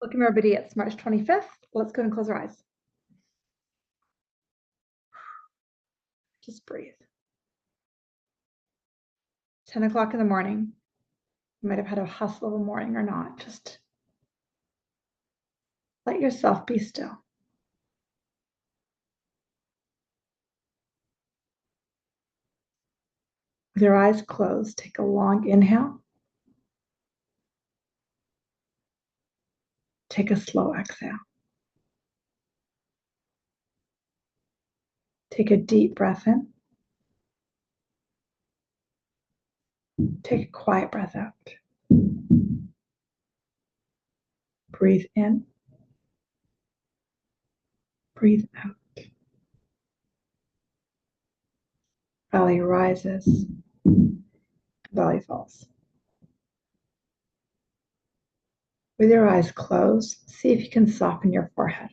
Welcome everybody. It's March 25th. Let's go and close our eyes. Just breathe. 10 o'clock in the morning. You might have had a hustle of a morning or not. Just let yourself be still. With your eyes closed, take a long inhale. Take a slow exhale. Take a deep breath in. Take a quiet breath out. Breathe in. Breathe out. Belly rises. Belly falls. With your eyes closed, see if you can soften your forehead.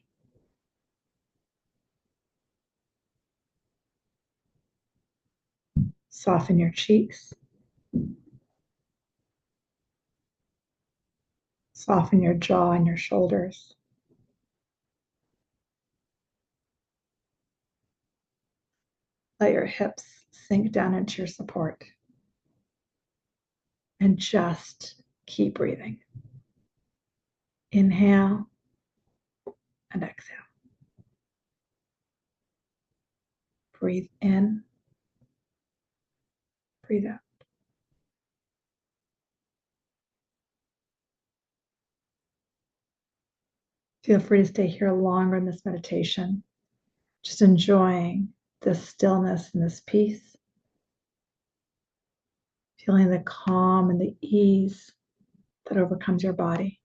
Soften your cheeks. Soften your jaw and your shoulders. Let your hips sink down into your support. And just keep breathing. Inhale and exhale. Breathe in. Breathe out. Feel free to stay here longer in this meditation, just enjoying this stillness and this peace, feeling the calm and the ease that overcomes your body.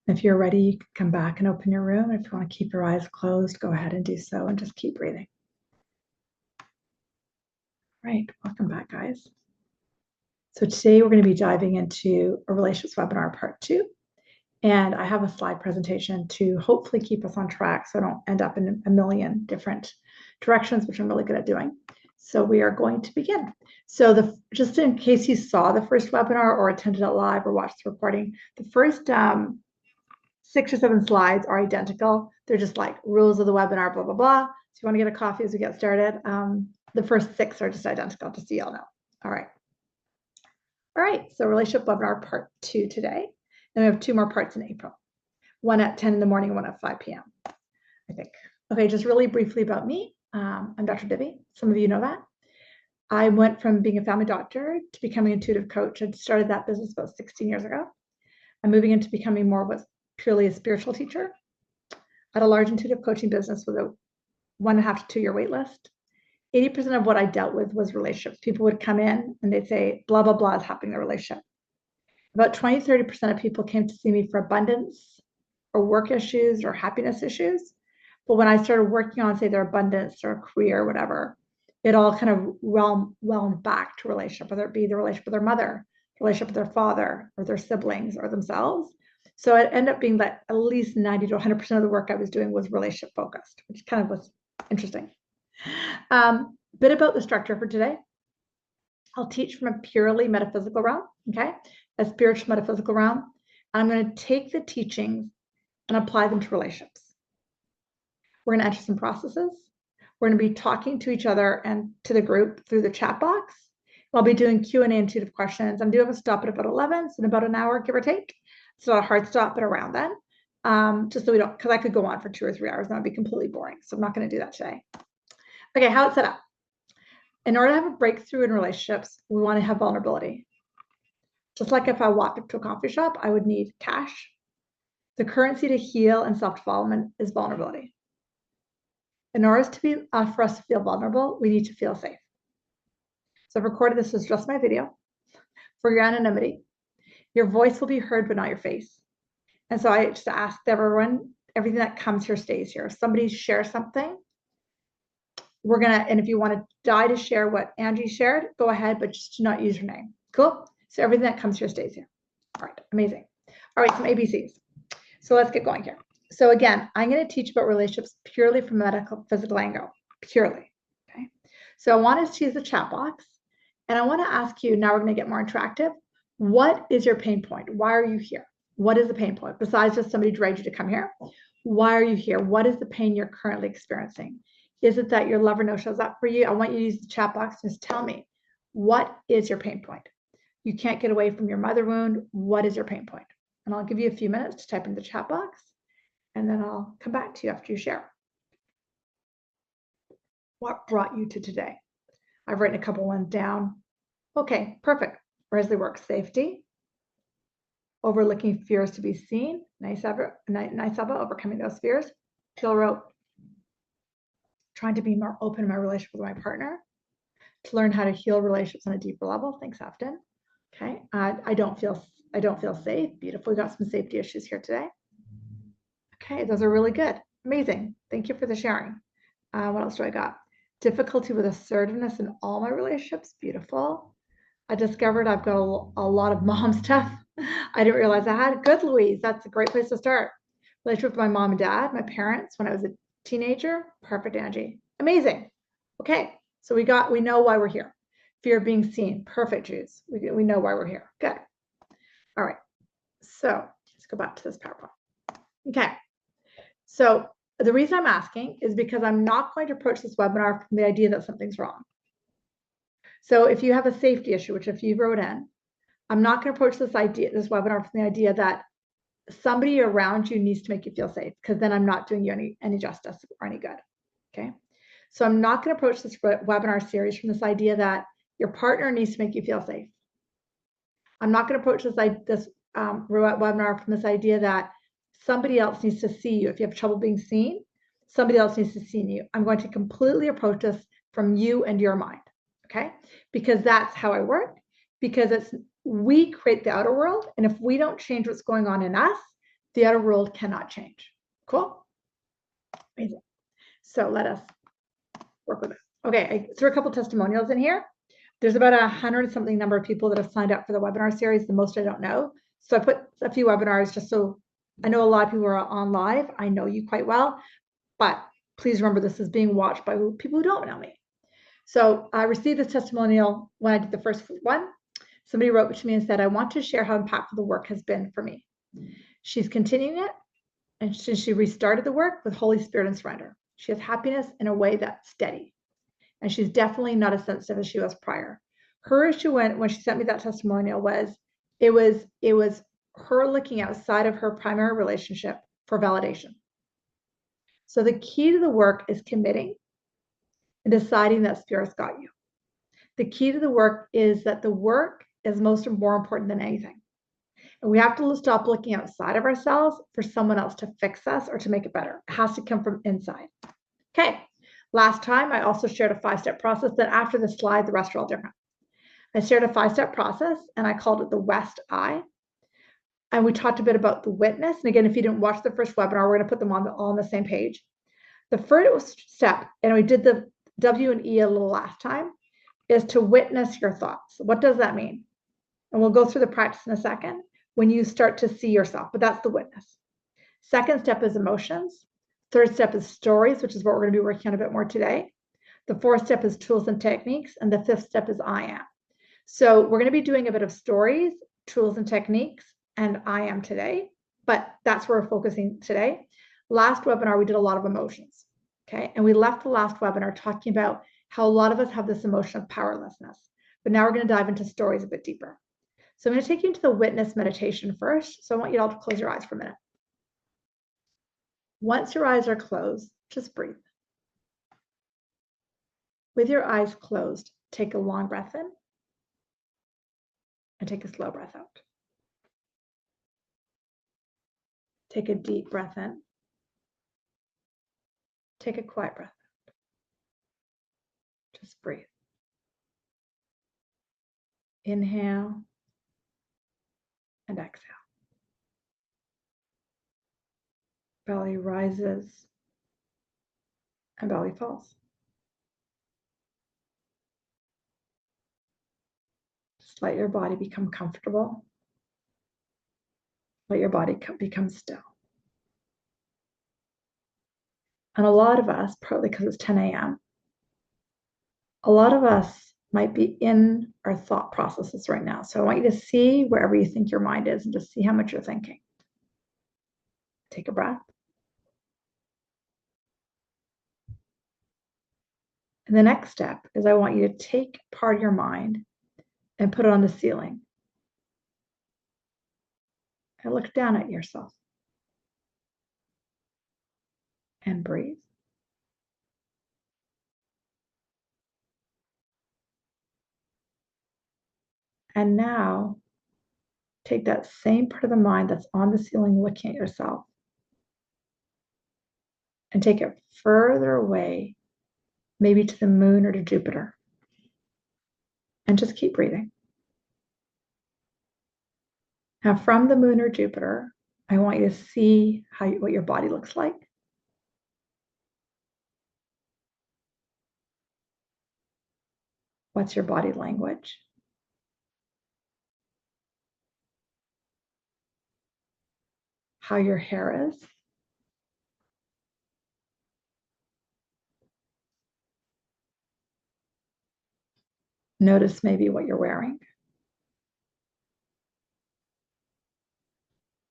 If you're ready, you can come back and open your room. If you want to keep your eyes closed, go ahead and do so and just keep breathing. Right, welcome back, guys. So today we're going to be diving into a relationships webinar part 2. And I have a slide presentation to hopefully keep us on track so I don't end up in a million different directions, which I'm really good at doing. So we are going to begin. So just in case you saw the first webinar or attended it live or watched the recording, the first 6 or 7 slides are identical. They're just like rules of the webinar, blah, blah, blah. So you want to get a coffee as we get started. The first 6 are just identical, just so you all know. All right, so relationship webinar part 2 today. And we have 2 more parts in April. One at 10 in the morning and one at 5 p.m. I think. Okay, just really briefly about me. I'm Dr. Divi. Some of you know that. I went from being a family doctor to becoming an intuitive coach. I started that business about 16 years ago. I'm moving into becoming more of a purely a spiritual teacher. I had a large intuitive coaching business with a 1.5 to 2 year wait list. 80% of what I dealt with was relationships. People would come in and they'd say, blah, blah, blah is happening in the relationship. About 20-30% of people came to see me for abundance or work issues or happiness issues. But when I started working on, say, their abundance or career or whatever, it all kind of whelmed back to relationship, whether it be the relationship with their mother, relationship with their father, or their siblings, or themselves. So it ended up being that at least 90 to 100% of the work I was doing was relationship focused, which kind of was interesting. Bit about the structure for today. I'll teach from a purely metaphysical realm, okay? A spiritual metaphysical realm. And I'm going to take the teachings and apply them to relationships. We're going to enter some processes. We're going to be talking to each other and to the group through the chat box. I'll be doing Q&A and intuitive questions. I'm doing a stop at about 11, so in about an hour, give or take. It's not a hard stop, but around then. Just so we don't, because I could go on for 2 or 3 hours and that would be completely boring. So I'm not going to do that today. Okay, how it's set up. In order to have a breakthrough in relationships, we want to have vulnerability. Just like if I walked up to a coffee shop, I would need cash. The currency to heal and self-development is vulnerability. In order for us to feel vulnerable, we need to feel safe. So I've recorded this as just my video for your anonymity. Your voice will be heard, but not your face. And so I just asked everyone, everything that comes here stays here. If somebody shares something, and if you want to die to share what Angie shared, go ahead, but just do not use her name. Cool? So everything that comes here stays here. All right, amazing. All right, some ABCs. So let's get going here. So again, I'm going to teach about relationships purely from a medical physical angle, purely. Okay. So I want us to use the chat box, and I want to ask you, now we're going to get more interactive. What is your pain point? Why are you here? What is the pain point? Besides just somebody dragged you to come here, why are you here? What is the pain you're currently experiencing? Is it that your lover no shows up for you? I want you to use the chat box and just tell me, what is your pain point? You can't get away from your mother wound. What is your pain point? And I'll give you a few minutes to type in the chat box, and then I'll come back to you after you share. What brought you to today? I've written a couple ones down. Okay, perfect. Resley works safety. Overlooking fears to be seen. Nice, Abba, overcoming those fears. Jill wrote, trying to be more open in my relationship with my partner. To learn how to heal relationships on a deeper level. Thanks, Afton. Okay, I don't feel safe. Beautiful. We got some safety issues here today. Okay, those are really good. Amazing. Thank you for the sharing. What else do I got? Difficulty with assertiveness in all my relationships. Beautiful. I discovered I've got a lot of mom stuff I didn't realize I had. Good, Louise. That's a great place to start. Relationship with my mom and dad, my parents when I was a teenager. Perfect, Angie. Amazing. Okay, so we know why we're here. Fear of being seen. Perfect, Jews. We know why we're here. Good. All right. So let's go back to this PowerPoint. Okay. So the reason I'm asking is because I'm not going to approach this webinar from the idea that something's wrong. So if you have a safety issue, which a few wrote in, I'm not going to approach this webinar from the idea that somebody around you needs to make you feel safe, because then I'm not doing you any justice or any good. Okay. So I'm not going to approach this webinar series from this idea that your partner needs to make you feel safe. I'm not going to approach this webinar from this idea that somebody else needs to see you. If you have trouble being seen, somebody else needs to see you. I'm going to completely approach this from you and your mind, okay? Because that's how I work, because we create the outer world, and if we don't change what's going on in us, the outer world cannot change. Cool? Amazing. So let us work with it. Okay, I threw a couple testimonials in here. There's about 100 something number of people that have signed up for the webinar series. The most I don't know. So I put a few webinars just so I know a lot of people are on live. I know you quite well, but please remember this is being watched by people who don't know me. So I received this testimonial when I did the first one. Somebody wrote to me and said, I want to share how impactful the work has been for me. She's continuing it, and since she restarted the work with Holy Spirit and surrender. She has happiness in a way that's steady. And she's definitely not as sensitive as she was prior. Her issue when she sent me that testimonial was it was her looking outside of her primary relationship for validation. So the key to the work is committing and deciding that Spirit's got you. The key to the work is that the work is more important than anything. And we have to stop looking outside of ourselves for someone else to fix us or to make it better. It has to come from inside. Okay. Last time, I also shared a 5-step process. Then after the slide, the rest are all different. I shared a 5-step process, and I called it the West Eye. And we talked a bit about the witness. And again, if you didn't watch the first webinar, we're going to put them all on the same page. The first step, and we did the W and E a little last time, is to witness your thoughts. What does that mean? And we'll go through the practice in a second when you start to see yourself, but that's the witness. Second step is emotions. Third step is stories, which is what we're going to be working on a bit more today. The fourth step is tools and techniques. And the fifth step is I am. So we're going to be doing a bit of stories, tools and techniques, and I am today, but that's where we're focusing today. Last webinar, we did a lot of emotions, okay? And we left the last webinar talking about how a lot of us have this emotion of powerlessness, but now we're going to dive into stories a bit deeper. So I'm going to take you into the witness meditation first. So I want you all to close your eyes for a minute. Once your eyes are closed, just breathe. With your eyes closed, take a long breath in and take a slow breath out. Take a deep breath in. Take a quiet breath out. Just breathe. Inhale and exhale. Belly rises and belly falls. Just let your body become comfortable. Let your body become still. And a lot of us, partly because it's 10 a.m., a lot of us might be in our thought processes right now. So I want you to see wherever you think your mind is and just see how much you're thinking. Take a breath. And the next step is I want you to take part of your mind and put it on the ceiling. And look down at yourself. And breathe. And now take that same part of the mind that's on the ceiling looking at yourself and take it further away, maybe to the moon or to Jupiter. And just keep breathing. Now, from the moon or Jupiter, I want you to see what your body looks like. What's your body language? How your hair is. Notice maybe what you're wearing.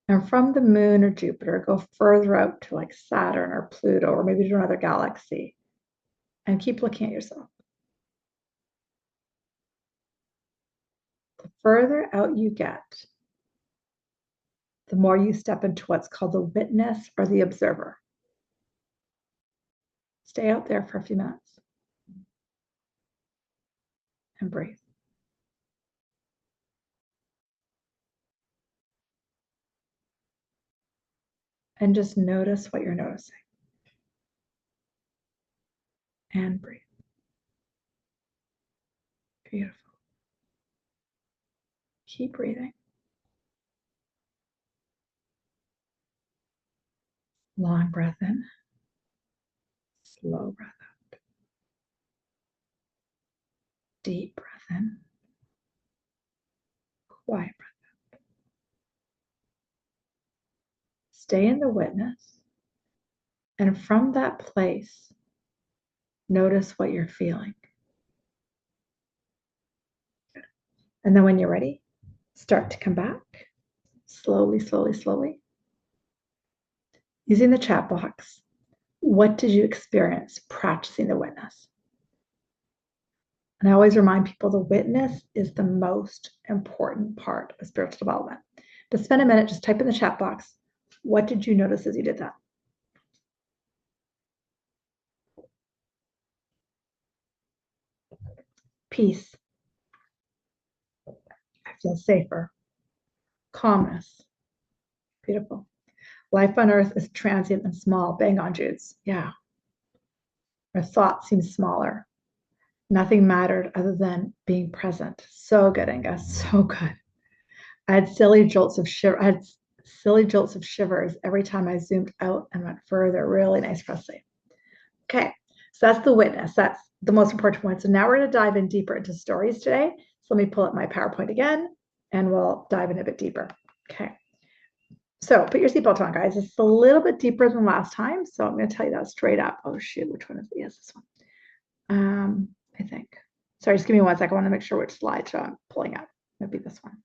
And from the moon or Jupiter, go further out to like Saturn or Pluto, or maybe to another galaxy, and keep looking at yourself. The further out you get, the more you step into what's called the witness or the observer. Stay out there for a few minutes and breathe. And just notice what you're noticing. And breathe. Beautiful. Keep breathing. Long breath in. Slow breath out. Deep breath in. Quiet breath out. Stay in the witness. And from that place, notice what you're feeling. And then when you're ready, start to come back. Slowly, slowly, slowly. Using the chat box, what did you experience practicing the witness? And I always remind people the witness is the most important part of spiritual development. But spend a minute, just type in the chat box, what did you notice as you did that? Peace. I feel safer. Calmness. Beautiful. Life on earth is transient and small. Bang on, Judes. Yeah. Our thoughts seem smaller. Nothing mattered other than being present. So good, Angus. So good. I had silly jolts of shivers every time I zoomed out and went further. Really nice, Presley. Okay, so that's the witness. That's the most important one. So now we're going to dive in deeper into stories today. So let me pull up my PowerPoint again, and we'll dive in a bit deeper. Okay. So put your seatbelt on, guys. It's a little bit deeper than last time, so I'm going to tell you that straight up. Oh, shoot, which one is it? Yes, this one. I think. Sorry, just give me 1 second. I want to make sure which slideshow I'm pulling up. Maybe this one.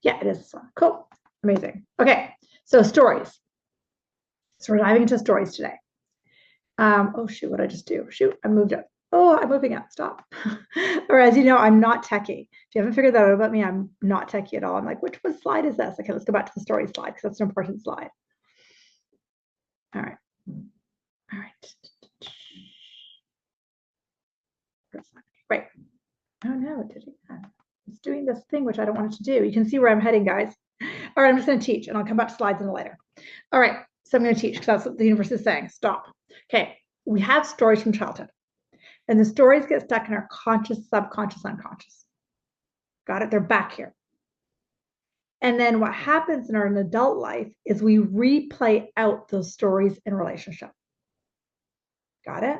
Yeah, it is this one. Cool. Amazing. Okay, so stories. So we're diving into stories today. Oh, shoot, what did I just do? Shoot, I moved up. Oh, I'm moving up. Stop. Or as you know, I'm not techie. If you haven't figured that out about me, I'm not techie at all. I'm like, which slide is this? Okay, let's go back to the story slide because that's an important slide. All right. All right. Right. Oh, no, it did it. It's doing this thing, which I don't want it to do. You can see where I'm heading, guys. All right, I'm just going to teach, and I'll come back to slides in later. All right, so I'm going to teach because that's what the universe is saying. Stop. Okay, we have stories from childhood, and the stories get stuck in our conscious, subconscious, unconscious. Got it? They're back here. And then what happens in our adult life is we replay out those stories in relationship. Got it?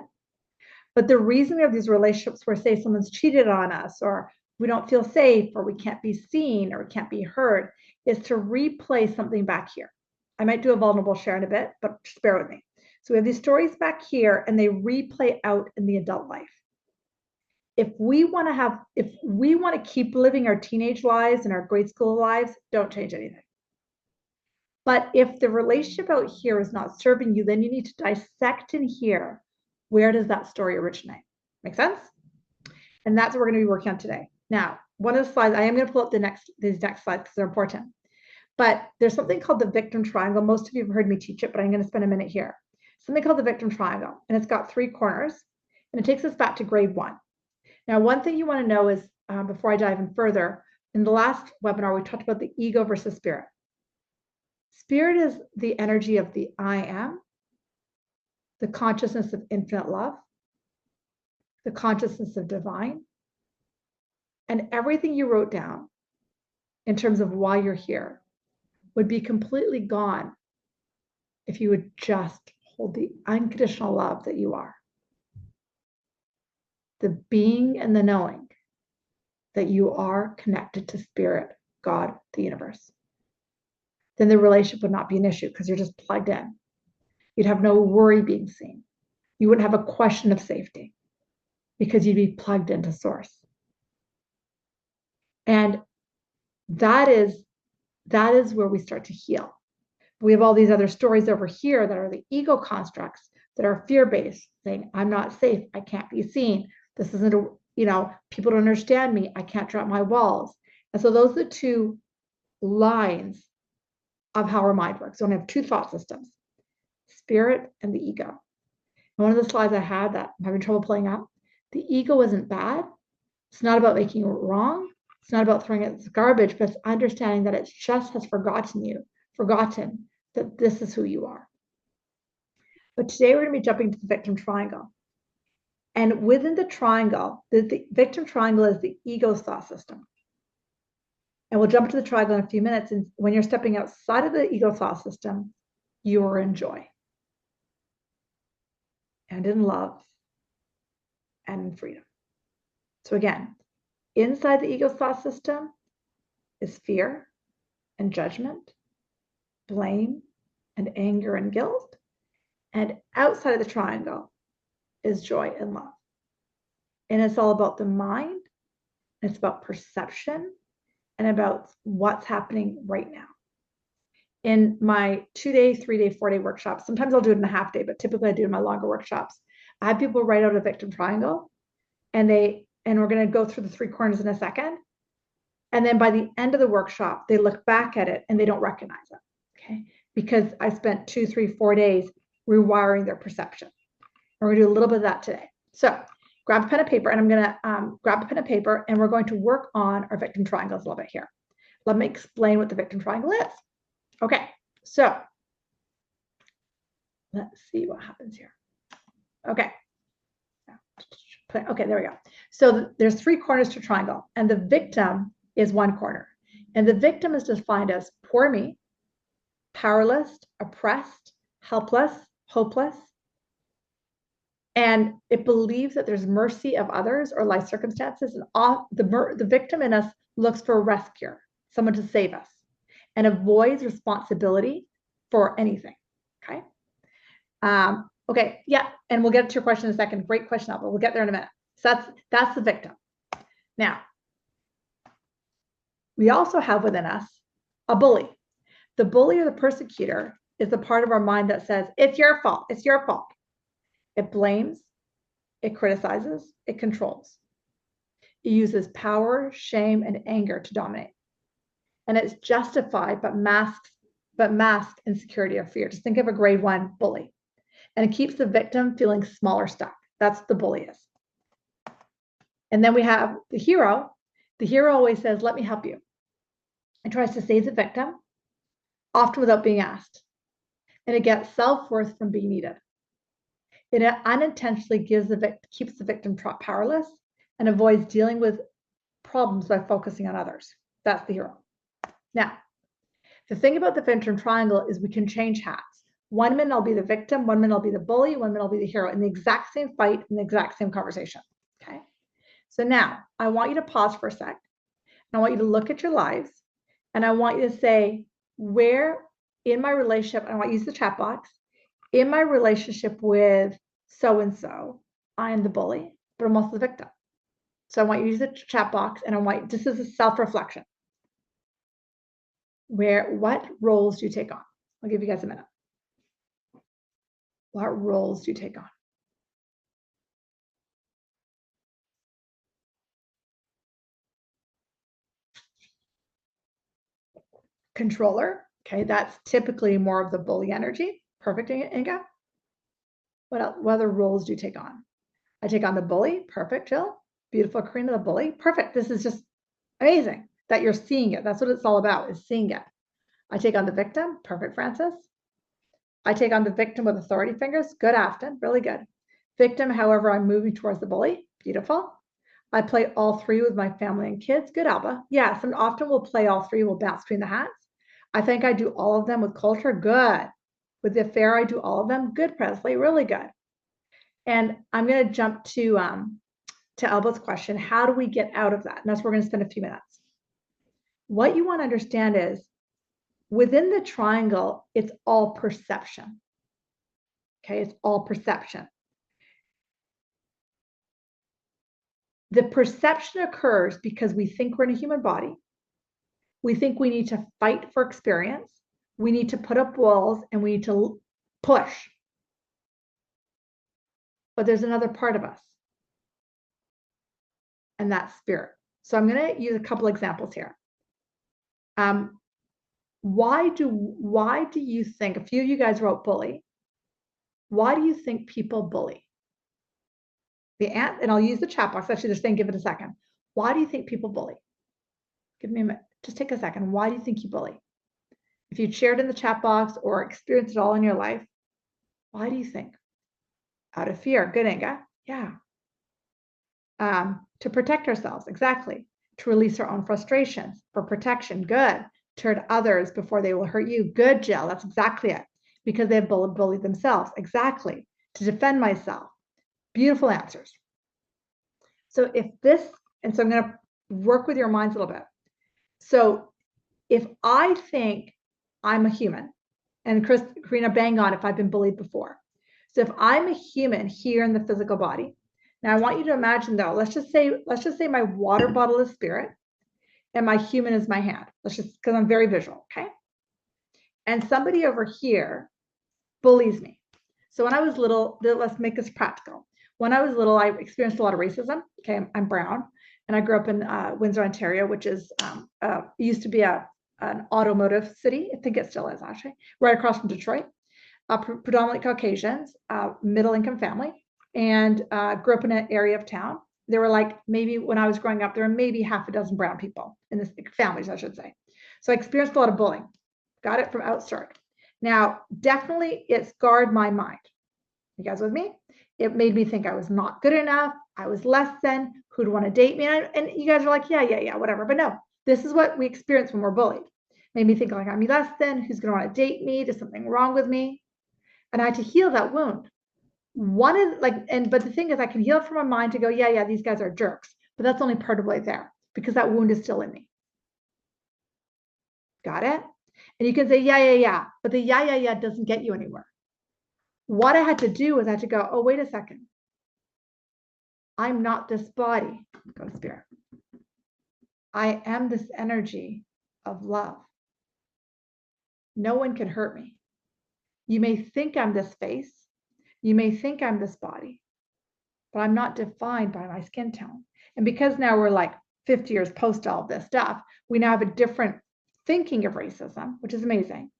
But the reason we have these relationships where, say, someone's cheated on us, or we don't feel safe, or we can't be seen, or we can't be heard, is to replay something back here. I might do a vulnerable share in a bit, but just bear with me. So we have these stories back here, and they replay out in the adult life. if we want to keep living our teenage lives and our grade school lives, don't change anything. But if the relationship out here is not serving you, then you need to dissect in here, where does that story originate? Make sense? And that's what we're going to be working on today. Now, one of the slides, I am going to pull up these next slides because they're important. But there's something called the victim triangle. Most of you have heard me teach it, but I'm going to spend a minute here. Something called the victim triangle, and it's got 3 corners, and it takes us back to grade 1. Now, one thing you want to know is, before I dive in further, in the last webinar, we talked about the ego versus spirit. Spirit is the energy of the I am, the consciousness of infinite love, the consciousness of divine, and everything you wrote down in terms of why you're here would be completely gone if you would just hold the unconditional love that you are. The being and the knowing that you are connected to spirit, God, the universe. Then the relationship would not be an issue because you're just plugged in. You'd have no worry being seen. You wouldn't have a question of safety because you'd be plugged into source. And that is where we start to heal. We have all these other stories over here that are the ego constructs that are fear-based, saying, I'm not safe, I can't be seen. This isn't people don't understand me, I can't drop my walls. And so those are the 2 lines of how our mind works. So we have 2 thought systems, spirit and the ego. And one of the slides I had that I'm having trouble pulling up, the ego isn't bad. It's not about making it wrong. It's not about throwing it as garbage, but it's understanding that it just has forgotten that this is who you are. But today we're going to be jumping to the victim triangle. And within the triangle, the victim triangle is the ego's thought system. And we'll jump to the triangle in a few minutes. And when you're stepping outside of the ego thought system, you are in joy and in love and in freedom. So again, inside the ego thought system is fear and judgment, blame and anger and guilt. And outside of the triangle is joy and love. And it's all about the mind. It's about perception and about what's happening right now. In my 2-day, 3-day, 4-day workshops, sometimes I'll do it in a half day, but typically I do in my longer workshops. I have people write out a victim triangle, and we're going to go through the 3 corners in a second. And then by the end of the workshop, they look back at it and they don't recognize it. Okay. Because I spent 2, 3, 4 days rewiring their perception. And we're going to do a little bit of that today. So grab a pen and paper, and I'm going to grab a pen and paper, and we're going to work on our victim triangles a little bit here. Let me explain what the victim triangle is. Okay, so let's see what happens here. Okay. Okay, there we go. So there's 3 corners to triangle, and the victim is 1 corner. And the victim is defined as poor me, powerless, oppressed, helpless, hopeless. And it believes that there's mercy of others or life circumstances, and the victim in us looks for a rescuer, someone to save us, and avoids responsibility for anything. Okay. Okay. Yeah. And we'll get to your question in a second. Great question, Albert. We'll get there in a minute. So that's the victim. Now, we also have within us a bully. The bully or the persecutor is the part of our mind that says, it's your fault. It's your fault. It blames, it criticizes, it controls. It uses power, shame, and anger to dominate. And it's justified, but masked insecurity or fear. Just think of a grade 1 bully. And it keeps the victim feeling small or stuck. That's what the bully is. And then we have the hero. The hero always says, let me help you. And tries to save the victim, often without being asked. And it gets self-worth from being needed. It unintentionally keeps the victim powerless and avoids dealing with problems by focusing on others. That's the hero. Now, the thing about the victim triangle is we can change hats. 1 minute I'll be the victim, 1 minute I'll be the bully, 1 minute I'll be the hero in the exact same fight, in the exact same conversation. Okay. So now I want you to pause for a sec. And I want you to look at your lives, and I want you to say, where in my relationship, and I want you to use the chat box, in my relationship with so-and-so, I am the bully, but I'm also the victim. So I want you to use the chat box, and I want, this is a self-reflection. What roles do you take on? I'll give you guys a minute. What roles do you take on? Controller. Okay, that's typically more of the bully energy. Perfect, Inga. What other roles do you take on? I take on the bully. Perfect, Jill. Beautiful, Karina, the bully. Perfect. This is just amazing that you're seeing it. That's what it's all about, is seeing it. I take on the victim. Perfect, Francis. I take on the victim with authority fingers. Good, Afton. Really good. Victim, however, I'm moving towards the bully. Beautiful. I play all three with my family and kids. Good, Alba. Yes, and often we'll play all three. We'll bounce between the hats. I think I do all of them with culture. Good. With the affair, I do all of them. Good, Presley. Really good. And I'm going to jump to Alba's question. How do we get out of that? And that's where we're going to spend a few minutes. What you want to understand is within the triangle, it's all perception. Okay, it's all perception. The perception occurs because we think we're in a human body. We think we need to fight for experience. We need to put up walls and we need to push. But there's another part of us, and that's spirit. So I'm going to use a couple examples here. Why do you think, a few of you guys wrote bully. Why do you think people bully? And I'll use the chat box. Actually, they're saying give it a second. Why do you think people bully? Give me a minute. Just take a second. Why do you think you bully? If you shared in the chat box or experienced it all in your life, why do you think? Out of fear. Good, Inga. Yeah. To protect ourselves. Exactly. To release our own frustrations. For protection. Good. To hurt others before they will hurt you. Good, Jill. That's exactly it. Because they've bullied themselves. Exactly. To defend myself. Beautiful answers. So if this, and so I'm going to work with your minds a little bit. So if I think I'm a human, and Karina, bang on if I've been bullied before. So if I'm a human here in the physical body, now I want you to imagine though, let's just say my water bottle is spirit and my human is my hand. Let's just, because I'm very visual, okay? And somebody over here bullies me. So when I was little, let's make this practical. When I was little, I experienced a lot of racism. Okay, I'm brown, and I grew up in Windsor, Ontario, which is used to be an automotive city. I think it still is actually, right across from Detroit. Predominantly Caucasians, middle income family, and grew up in an area of town. There were like, maybe when I was growing up, there were maybe half a dozen brown people in this families, I should say. So I experienced a lot of bullying. Got it from outstart. Now, definitely it scarred my mind. You guys with me? It made me think I was not good enough. I was less than. Who'd want to date me? And you guys are like, yeah, whatever. But no, this is what we experience when we're bullied. Made me think like I'm less than. Who's going to want to date me? Is something wrong with me? And I had to heal that wound. But the thing is, I can heal it from my mind to go, yeah, these guys are jerks. But that's only part of the way there because that wound is still in me. Got it? And you can say, yeah. But the yeah doesn't get you anywhere. What I had to do was I had to go, oh, wait a second. I'm not this body, go spirit. I am this energy of love. No one can hurt me. You may think I'm this face. You may think I'm this body, but I'm not defined by my skin tone. And because now we're like 50 years post all of this stuff, we now have a different thinking of racism, which is amazing.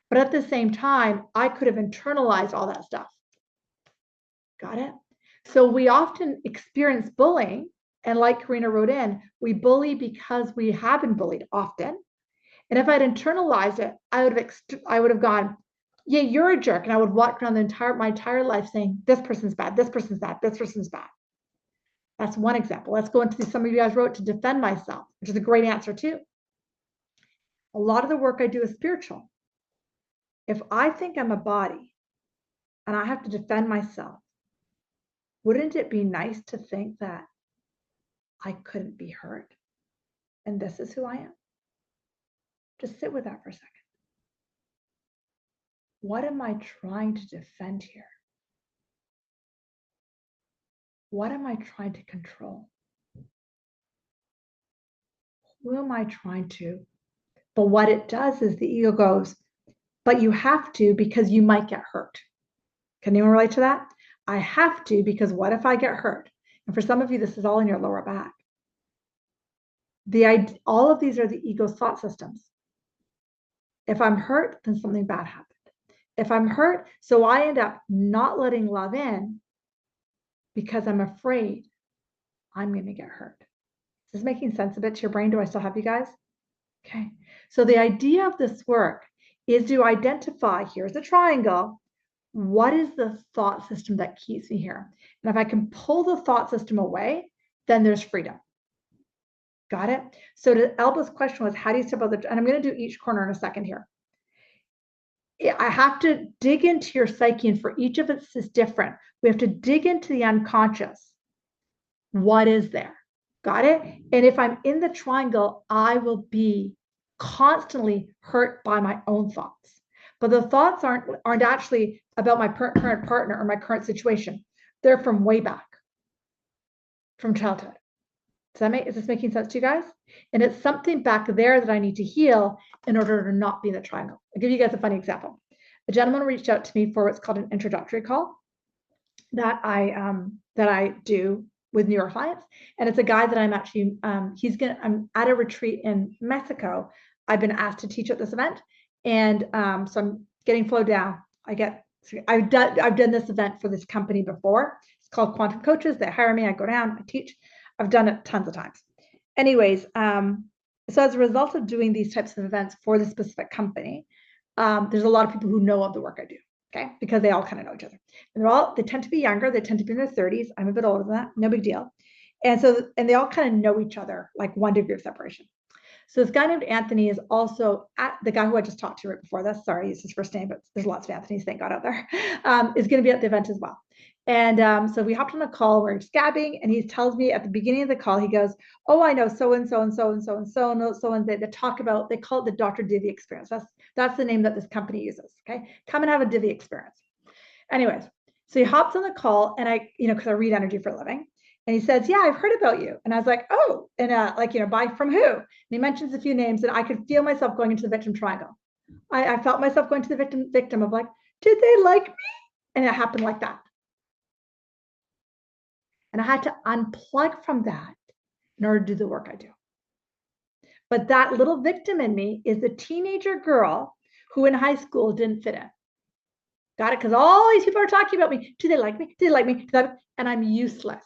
But at the same time, I could have internalized all that stuff. Got it? So we often experience bullying. And like Karina wrote in, we bully because we have been bullied often. And if I'd internalized it, I would have gone, yeah, you're a jerk. And I would walk around my entire life saying, this person's bad, this person's bad, this person's bad. That's one example. Let's go into some of you guys wrote to defend myself, which is a great answer too. A lot of the work I do is spiritual. If I think I'm a body and I have to defend myself, wouldn't it be nice to think that I couldn't be hurt and this is who I am? Just sit with that for a second. What am I trying to defend here? What am I trying to control? who am I trying to? But what it does is the ego goes, but you have to because you might get hurt. Can anyone relate to that? I have to because what if I get hurt? And for some of you, this is all in your lower back. All of these are the ego's thought systems. If I'm hurt, then something bad happened. If I'm hurt, so I end up not letting love in because I'm afraid I'm going to get hurt. Is this making sense a bit to your brain? Do I still have you guys? Okay. So the idea of this work is to identify, here's a triangle, what is the thought system that keeps me here? And if I can pull the thought system away, then there's freedom. Got it? So Elba's question was, how do you step out the, and I'm going to do each corner in a second here. I have to dig into your psyche, and for each of us is different. We have to dig into the unconscious. What is there? Got it? And if I'm in the triangle, I will be constantly hurt by my own thoughts. But the thoughts aren't actually about my current partner or my current situation. They're from way back, from childhood. Is this making sense to you guys? And it's something back there that I need to heal in order to not be in the triangle. I'll give you guys a funny example. A gentleman reached out to me for what's called an introductory call that I do with New York clients, and it's a guy that I'm actually I'm at a retreat in Mexico. I've been asked to teach at this event, and so I'm getting flowed down. I've done this event for this company before. It's called Quantum Coaches. They hire me. I go down. I teach. I've done it tons of times. Anyways, so as a result of doing these types of events for the specific company, there's a lot of people who know of the work I do, okay? Because they all kind of know each other. And they tend to be younger. They tend to be in their 30s. I'm a bit older than that. No big deal. And they all kind of know each other, like 1 degree of separation. So this guy named Anthony is also the guy who I just talked to right before this. Sorry, it's his first name, but there's lots of Anthony's, thank God, out there. Is going to be at the event as well. And so we hopped on a call, we're scabbing, and he tells me at the beginning of the call, he goes, oh, I know so-and-so and so-and-so and so-and-so, and they talk about, they call it the Dr. Divi experience. That's the name that this company uses, okay? Come and have a Divi experience. Anyways, so he hops on the call, and because I read energy for a living, and he says, yeah, I've heard about you. And I was like, oh, and from who? And he mentions a few names, and I could feel myself going into the victim triangle. I felt myself going to the victim of like, did they like me? And it happened like that. And I had to unplug from that in order to do the work I do. But that little victim in me is the teenager girl who in high school didn't fit in. Got it? Because all these people are talking about me. Do they like me? Do they like me? And I'm useless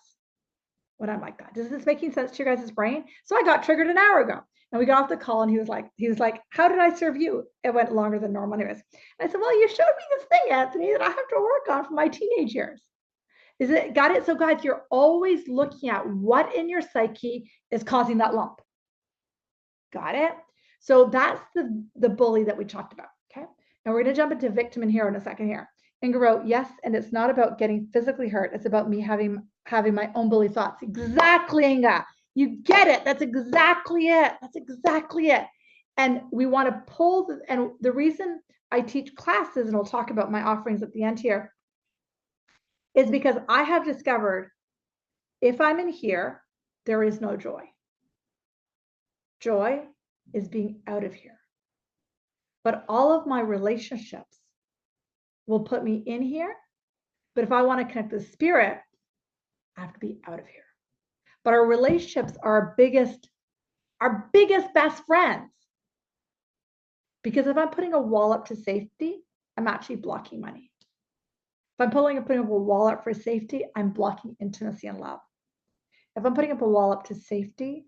when I'm like that. Is this making sense to your guys' brain? So I got triggered an hour ago. And we got off the call, and he was like, how did I serve you? It went longer than normal anyways. And I said, well, you showed me this thing, Anthony, that I have to work on for my teenage years. Is it got it? So guys, you're always looking at what in your psyche is causing that lump. Got it? So that's the bully that we talked about. Okay. And we're going to jump into victim and hero in a second here. Inga wrote, yes, and it's not about getting physically hurt. It's about me having my own bully thoughts. Exactly, Inga. You get it. That's exactly it. That's exactly it. And we want to pull and the reason I teach classes, and I'll talk about my offerings at the end here, is because I have discovered if I'm in here, there is no joy. Joy is being out of here. But all of my relationships will put me in here. But if I want to connect with spirit, I have to be out of here. But our relationships are our biggest best friends. Because if I'm putting a wall up to safety, I'm actually blocking money. If I'm putting up a wall up for safety, I'm blocking intimacy and love. If I'm putting up a wall up to safety,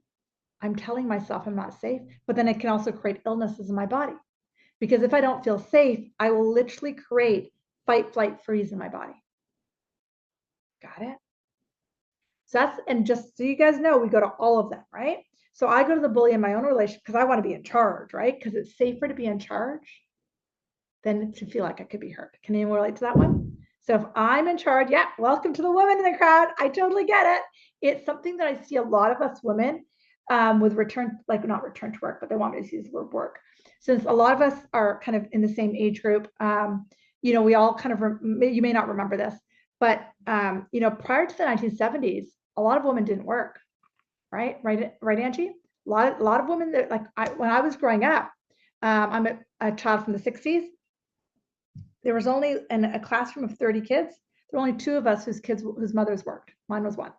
I'm telling myself I'm not safe, but then it can also create illnesses in my body. Because if I don't feel safe, I will literally create fight, flight, freeze in my body. Got it? So and just so you guys know, we go to all of them, right? So I go to the bully in my own relationship because I want to be in charge, right? Because it's safer to be in charge than to feel like I could be hurt. Can anyone relate to that one? So if I'm in charge, yeah, welcome to the women in the crowd. I totally get it. It's something that I see a lot of us women with not return to work, but they want me to use the word work. Since a lot of us are kind of in the same age group, we all kind of, you may not remember this, but, prior to the 1970s, a lot of women didn't work, right? Right, Angie? A lot of women that when I was growing up, I'm a child from the 60s. There was only in a classroom of 30 kids, there were only two of us whose mothers worked. Mine was one.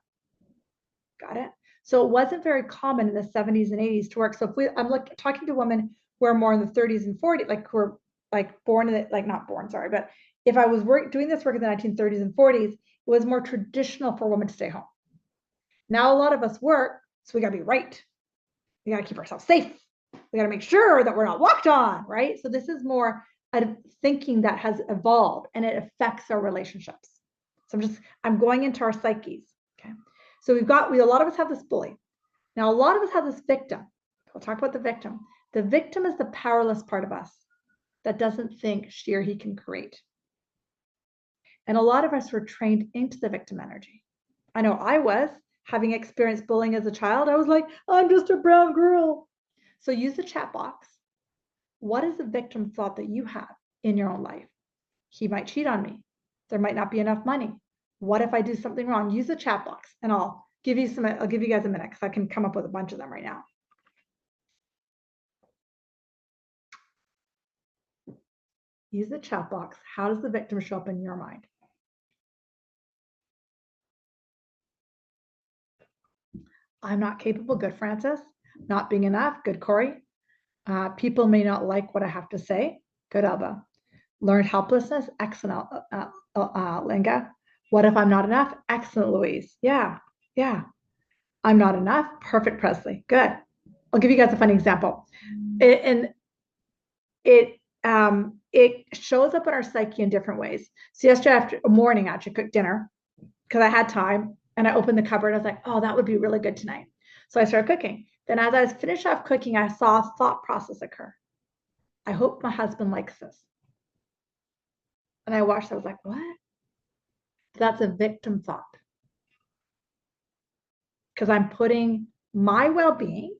Got it? So it wasn't very common in the 70s and 80s to work. So if I'm talking to women who are more in the 30s and 40s, like who are like born in the, like not born, sorry, but if I was doing this work in the 1930s and 40s, it was more traditional for women to stay home. Now a lot of us work, so we got to be right. We got to keep ourselves safe. We got to make sure that we're not walked on, right? So this is more a thinking that has evolved, and it affects our relationships. So I'm going into our psyches. Okay. So a lot of us have this bully. Now, a lot of us have this victim. We'll talk about the victim. The victim is the powerless part of us that doesn't think she or he can create. And a lot of us were trained into the victim energy. I know I was, having experienced bullying as a child. I was like, I'm just a brown girl. So use the chat box. What is the victim thought that you have in your own life? He might cheat on me. There might not be enough money. What if I do something wrong? Use the chat box, and I'll give you guys a minute because I can come up with a bunch of them right now. Use the chat box. How does the victim show up in your mind? I'm not capable. Good, Francis. Not being enough. Good, Corey. People may not like what I have to say. Good, Elba. Learned helplessness. Excellent, Linga. What if I'm not enough? Excellent, Louise. Yeah. I'm not enough. Perfect, Presley. Good. I'll give you guys a funny example. It shows up in our psyche in different ways. So yesterday after morning, I actually cooked dinner because I had time, and I opened the cupboard. I was like, oh, that would be really good tonight. So I started cooking. Then as I was finished off cooking, I saw a thought process occur. I hope my husband likes this. And I watched, I was like, what? That's a victim thought. Because I'm putting my well-being,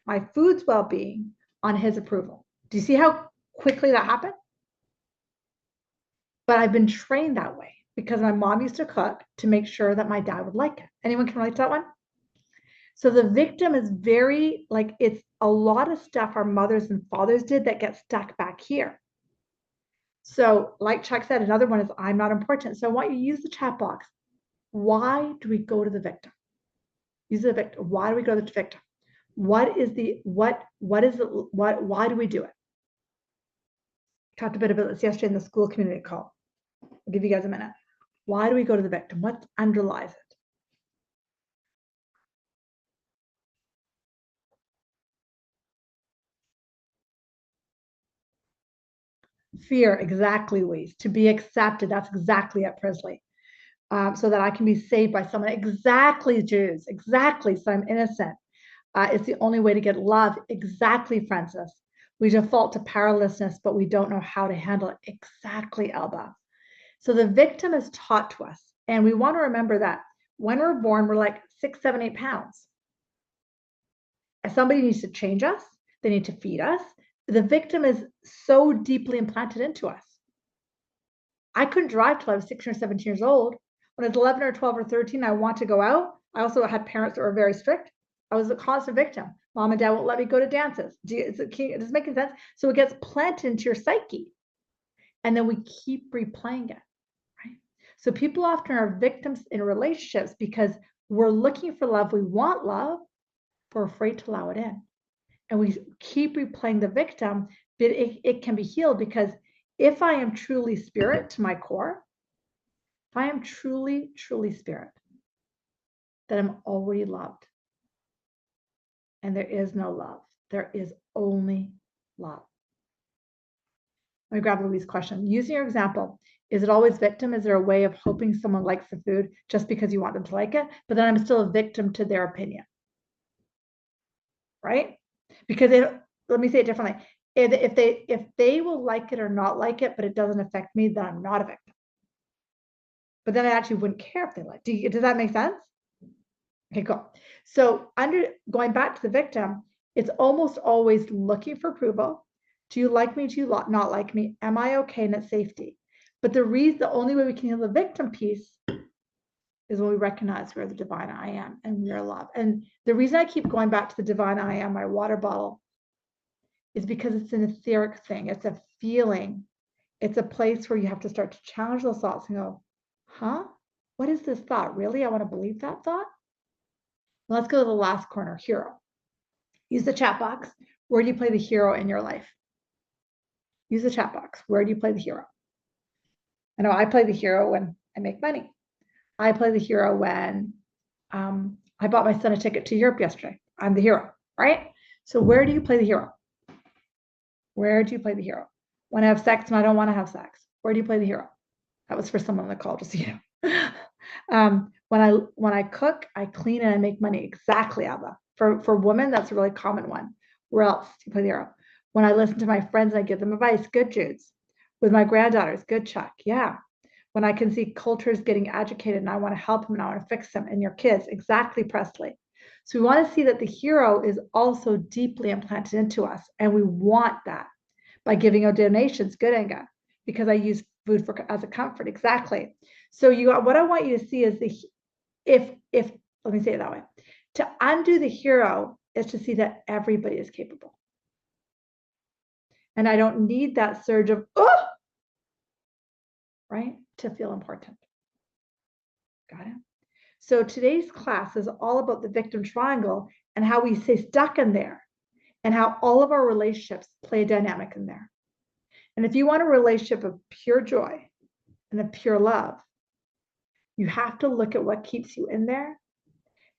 my food's well-being on his approval. Do you see how quickly that happened? But I've been trained that way because my mom used to cook to make sure that my dad would like it. Anyone can relate to that one? So the victim is very, like, it's a lot of stuff our mothers and fathers did that gets stuck back here. So like Chuck said, another one is I'm not important. So I want you to use the chat box. Why do we go to the victim? Use the victim. Why do we go to the victim? Why do we do it? Talked a bit about this yesterday in the school community call. I'll give you guys a minute. Why do we go to the victim? What underlies it? Fear, exactly, Louise. To be accepted, that's exactly it, Presley. So that I can be saved by someone. Exactly, Jews. Exactly, so I'm innocent. It's the only way to get love. Exactly, Francis. We default to powerlessness, but we don't know how to handle it. Exactly, Elba. So the victim is taught to us. And we want to remember that when we're born, we're like 6, 7, 8 pounds. If somebody needs to change us, they need to feed us. The victim is so deeply implanted into us. I couldn't drive till I was 16 or 17 years old. When I was 11 or 12 or 13, I want to go out. I also had parents that were very strict. I was a constant victim. Mom and dad won't let me go to dances. Is it making sense? So it gets planted into your psyche. And then we keep replaying it, right? So people often are victims in relationships because we're looking for love. We want love, but we're afraid to allow it in. And we keep replaying the victim, but it can be healed because if I am truly spirit to my core, if I am truly, truly spirit, then I'm already loved. And there is no love. There is only love. Let me grab Louise's question. Using your example, is it always victim? Is there a way of hoping someone likes the food just because you want them to like it? But then I'm still a victim to their opinion. Right? Because let me say it differently. If they will like it or not like it, but it doesn't affect me, then I'm not a victim. But then I actually wouldn't care if they like. Does that make sense? Okay, cool. So going back to the victim, it's almost always looking for approval. Do you like me? Do you not like me? Am I okay? And it's safety. But the only way we can heal the victim piece is when we recognize we're the divine I am and we are love. And the reason I keep going back to the divine I am, my water bottle, is because it's an etheric thing. It's a feeling. It's a place where you have to start to challenge those thoughts and go, huh? What is this thought? Really? I want to believe that thought? Let's go to the last corner, hero. Use the chat box. Where do you play the hero in your life? Use the chat box. Where do you play the hero? I know I play the hero when I make money. I play the hero when I bought my son a ticket to Europe yesterday. I'm the hero, right? So where do you play the hero? Where do you play the hero? When I have sex and I don't want to have sex, where do you play the hero? That was for someone on the call, just so you know. When I cook, I clean and I make money. Exactly, Abba. For women, that's a really common one. Where else do you play the hero? When I listen to my friends and I give them advice, good, Judes. With my granddaughters, good, Chuck. Yeah. When I can see cultures getting agitated and I want to help them and I want to fix them, and your kids, exactly, Presley. So we want to see that the hero is also deeply implanted into us, and we want that by giving out donations. Good, Inga, because I use food as a comfort. Exactly. So what I want you to see is if let me say it that way. To undo the hero is to see that everybody is capable, and I don't need that surge of right, to feel important. Got it? So today's class is all about the victim triangle and how we stay stuck in there and how all of our relationships play a dynamic in there. And if you want a relationship of pure joy and of pure love, you have to look at what keeps you in there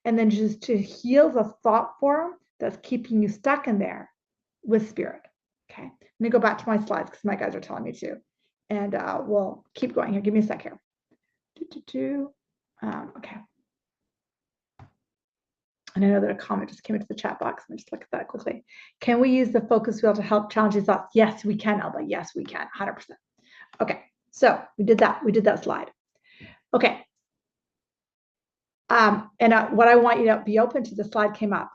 and then just to heal the thought form that's keeping you stuck in there with spirit. Okay. Let me go back to my slides because my guys are telling me to. And we'll keep going here. Give me a sec here. Okay. And I know that a comment just came into the chat box. Let me just look at that quickly. Can we use the focus wheel to help challenge these thoughts? Yes, we can, Elba. Yes, we can, 100%. Okay, so we did that. We did that slide. Okay. What I want you to be open to, the slide came up.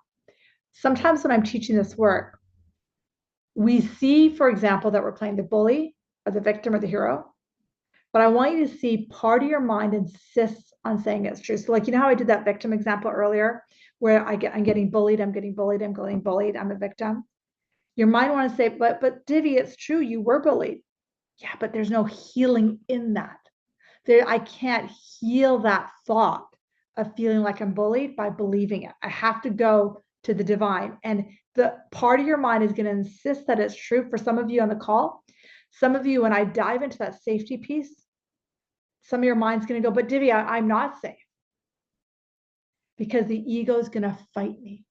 Sometimes when I'm teaching this work, we see, for example, that we're playing the bully or the victim or the hero. But I want you to see part of your mind insists on saying it's true. So like, you know how I did that victim example earlier, where I'm getting bullied, I'm getting bullied, I'm a victim. Your mind wants to say, but Divi, it's true, you were bullied. Yeah, but there's no healing in that. I can't heal that thought of feeling like I'm bullied by believing it. I have to go to the divine. And the part of your mind is going to insist that it's true. For some of you on the call, some of you, when I dive into that safety piece, some of your mind's going to go, but Divi, I'm not safe. Because the ego is going to fight me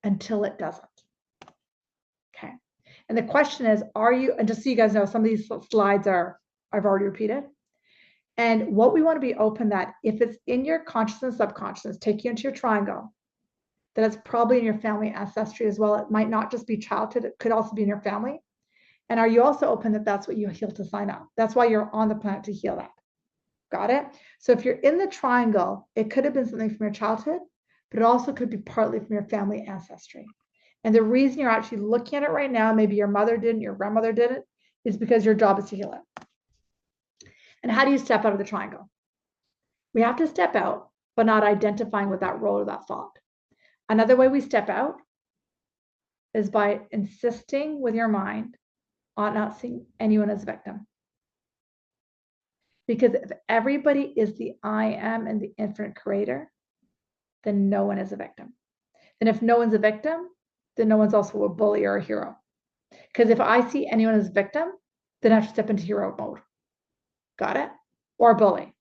until it doesn't. Okay. And the question is, and just so you guys know, some of these slides I've already repeated. And what we want to be open that if it's in your consciousness, subconscious, take you into your triangle, that it's probably in your family ancestry as well. It might not just be childhood, it could also be in your family. And are you also open that that's what you heal to sign up? That's why you're on the planet, to heal that. Got it? So if you're in the triangle, it could have been something from your childhood, but it also could be partly from your family ancestry. And the reason you're actually looking at it right now, maybe your mother didn't, your grandmother didn't, is because your job is to heal it. And how do you step out of the triangle? We have to step out, but not identifying with that role or that thought. Another way we step out is by insisting with your mind on not seeing anyone as a victim. Because if everybody is the I am and the infinite creator, then no one is a victim. And if no one's a victim, then no one's also a bully or a hero. Because if I see anyone as a victim, then I have to step into hero mode. Got it? Or bully.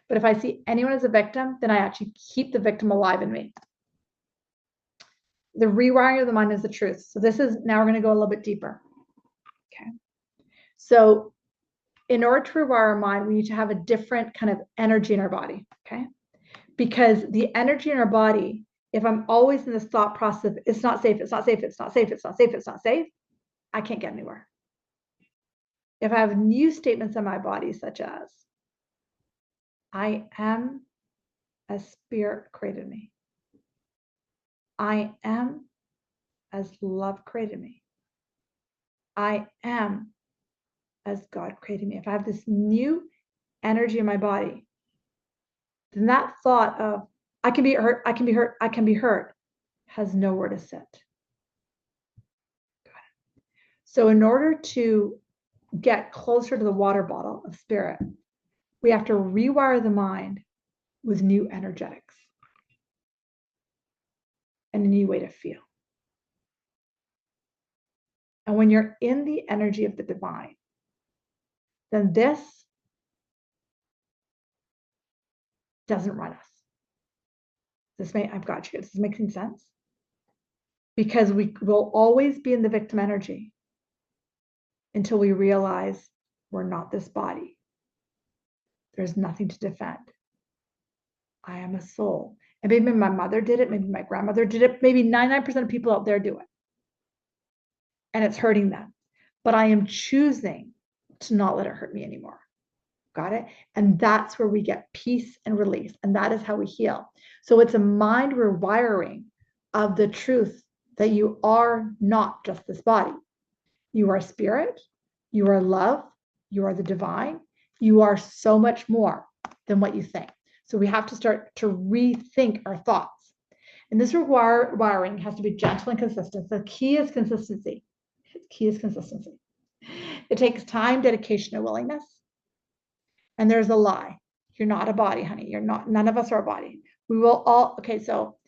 But if I see anyone as a victim, then I actually keep the victim alive in me. The rewiring of the mind is the truth. So this is, now we're going to go a little bit deeper. Okay. So in order to rewire our mind, we need to have a different kind of energy in our body. Okay. Because the energy in our body, if I'm always in this thought process of it's not safe, it's not safe, it's not safe, it's not safe, it's not safe, I can't get anywhere. If I have new statements in my body, such as, I am as spirit created me. I am as love created me. I am as God created me. If I have this new energy in my body, then that thought of, I can be hurt, I can be hurt, I can be hurt, has nowhere to sit. So in order to get closer to the water bottle of spirit, we have to rewire the mind with new energetics and a new way to feel. And when you're in the energy of the divine, then this doesn't run us. I've got you. This is making sense? Because we will always be in the victim energy until we realize we're not this body. There's nothing to defend. I am a soul. And maybe my mother did it, maybe my grandmother did it, maybe 99% of people out there do it. And it's hurting them. But I am choosing to not let it hurt me anymore. Got it? And that's where we get peace and release. And that is how we heal. So it's a mind rewiring of the truth that you are not just this body. You are spirit, you are love, you are the divine, you are so much more than what you think. So we have to start to rethink our thoughts. And this rewiring has to be gentle and consistent. The key is consistency. The key is consistency. It takes time, dedication, and willingness. And there's a lie. You're not a body, honey. You're not, none of us are a body. We will all, okay, so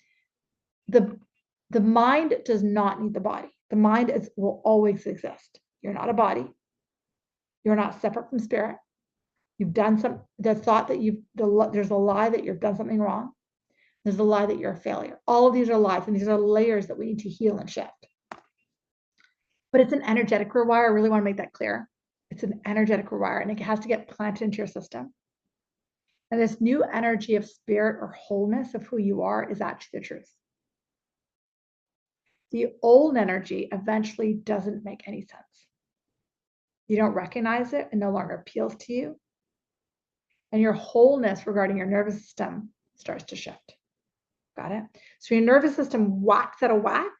the mind does not need the body. The mind will always exist. You're not a body. You're not separate from spirit. You've done the thought that there's a lie that you've done something wrong. There's a lie that you're a failure. All of these are lies, and these are layers that we need to heal and shift. But it's an energetic rewire. I really want to make that clear. It's an energetic rewire, and it has to get planted into your system. And this new energy of spirit or wholeness of who you are is actually the truth. The old energy eventually doesn't make any sense. You don't recognize it and no longer appeals to you. And your wholeness regarding your nervous system starts to shift. Got it? So your nervous system whacks out of whack.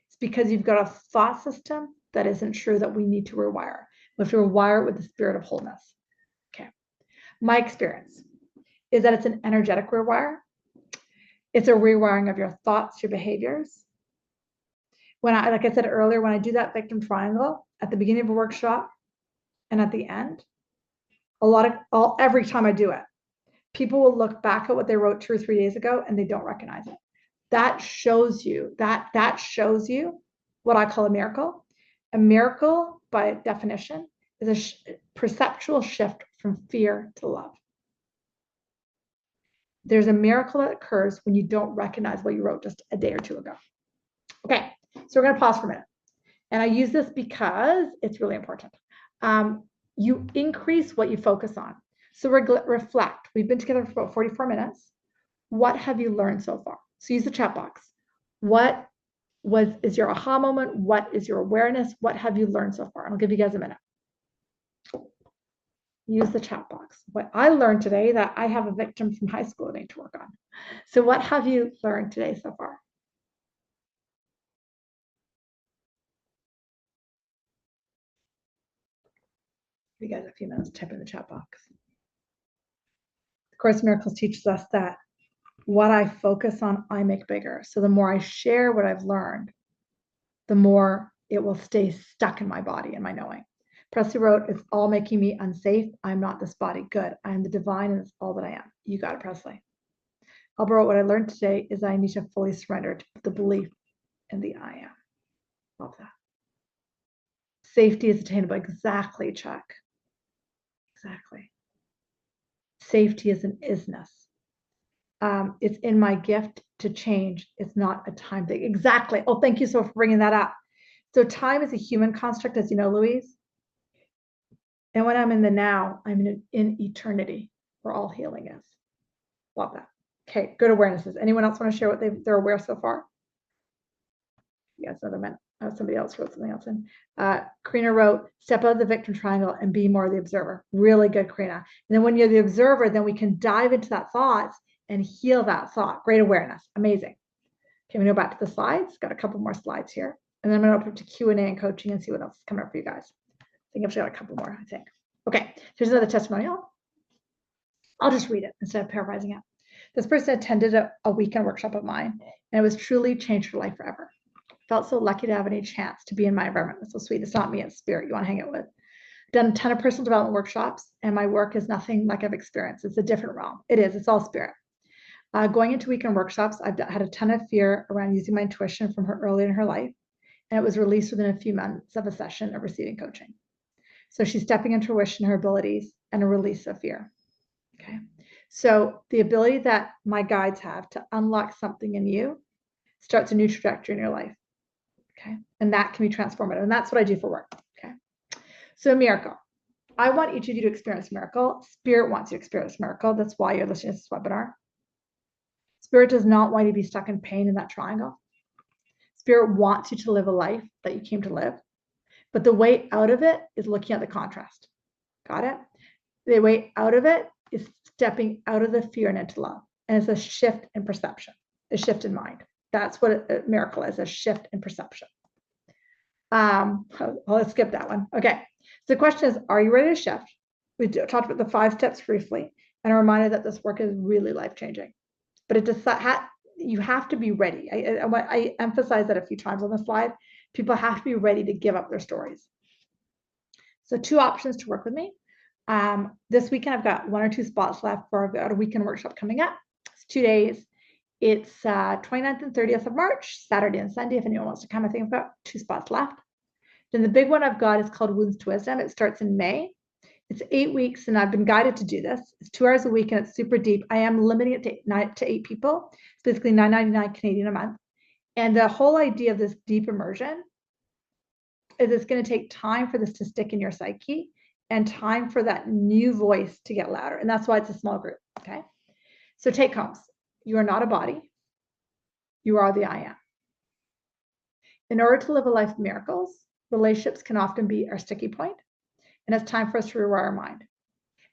It's because you've got a thought system that isn't true, that we need to rewire. We have to rewire it with the spirit of wholeness. Okay. My experience is that it's an energetic rewire. It's a rewiring of your thoughts, your behaviors. Like I said earlier, when I do that victim triangle at the beginning of a workshop and at the end, every time I do it, people will look back at what they wrote 2 or 3 days ago and they don't recognize it. That shows you what I call a miracle. A miracle, by definition, is a perceptual shift from fear to love. There's a miracle that occurs when you don't recognize what you wrote just a day or 2 ago. Okay, so we're going to pause for a minute. And I use this because it's really important. You increase what you focus on. So reflect. We've been together for about 44 minutes. What have you learned so far? So use the chat box. What is your aha moment? What is your awareness? What have you learned so far? And I'll give you guys a minute. Use the chat box. What I learned today, that I have a victim from high school I need to work on. So what have you learned today so far? Give you guys a few minutes to type in the chat box. The Course in Miracles teaches us that what I focus on, I make bigger. So the more I share what I've learned, the more it will stay stuck in my body and my knowing. Presley wrote, it's all making me unsafe. I'm not this body. Good. I am the divine and it's all that I am. You got it, Presley. Albert wrote, what I learned today is I need to fully surrender to the belief in the I am. Love that. Safety is attainable. Exactly, Chuck. Exactly. Safety is an isness. It's in my gift to change. It's not a time thing. Exactly. Oh, thank you so for bringing that up. So time is a human construct, as you know, Louise. And when I'm in the now, I'm in eternity, where all healing is. Love that. Okay, good awarenesses. Anyone else want to share what they're aware so far? Yes, another minute. Somebody else wrote something else in. Karina wrote, step out of the victim triangle and be more the observer. Really good, Karina. And then when you're the observer, then we can dive into that thought and heal that thought. Great awareness. Amazing. Okay, we go back to the slides. Got a couple more slides here. And then I'm going to open up to Q&A and coaching and see what else is coming up for you guys. I think I've got a couple more, I think. Okay, here's another testimonial. I'll just read it instead of paraphrasing it. This person attended a weekend workshop of mine, and it was truly changed her life forever. Felt so lucky to have any chance to be in my environment. It was so sweet. It's not me, it's spirit you want to hang out with. Done a ton of personal development workshops, and my work is nothing like I've experienced. It's a different realm. It is. It's all spirit. Going into weekend workshops, I've had a ton of fear around using my intuition from her early in her life, and it was released within a few months of a session of receiving coaching. So she's stepping into her wish and her abilities and a release of fear. Okay. So the ability that my guides have to unlock something in you starts a new trajectory in your life. Okay. And that can be transformative. And that's what I do for work. Okay. So a miracle. I want each of you to experience a miracle. Spirit wants you to experience a miracle. That's why you're listening to this webinar. Spirit does not want you to be stuck in pain in that triangle. Spirit wants you to live a life that you came to live. But the way out of it is looking at the contrast. Got it? The way out of it is stepping out of the fear and into love. And it's a shift in perception, a shift in mind. That's what a miracle is, a shift in perception. Let's skip that one. Okay. So the question is, are you ready to shift? We talked about the 5 steps briefly, and a reminder that this work is really life-changing. But it does you have to be ready. I emphasize that a few times on the slide. People have to be ready to give up their stories. So 2 options to work with me. This weekend, I've got 1 or 2 spots left for a weekend workshop coming up. It's 2 days. It's 29th and 30th of March, Saturday and Sunday. If anyone wants to come, I think I've got 2 spots left. Then the big one I've got is called Wounds to Wisdom. It starts in May. It's 8 weeks, and I've been guided to do this. It's 2 hours a week, and it's super deep. I am limiting it to 8 people. It's basically $9.99 Canadian a month. And the whole idea of this deep immersion is it's going to take time for this to stick in your psyche and time for that new voice to get louder. And that's why it's a small group. Okay. So take homes. You are not a body. You are the I am. In order to live a life of miracles, relationships can often be our sticky point, and it's time for us to rewire our mind.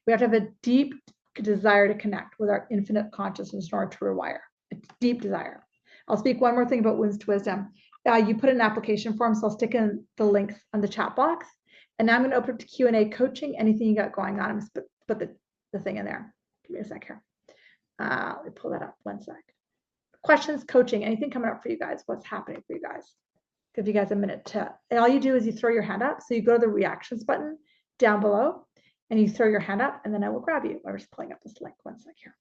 We have to have a deep desire to connect with our infinite consciousness in order to rewire. A deep desire. I'll speak one more thing about Wounds to Wisdom. You put in an application form, so I'll stick in the links on the chat box. And now I'm going to open up to Q&A coaching, anything you got going on. I'm going to put the thing in there. Give me a sec here. Let me pull that up. 1 sec. Questions, coaching, anything coming up for you guys? What's happening for you guys? Give you guys a minute to, and all you do is you throw your hand up. So you go to the reactions button down below and you throw your hand up, and then I will grab you. I'm just pulling up this link. 1 sec here.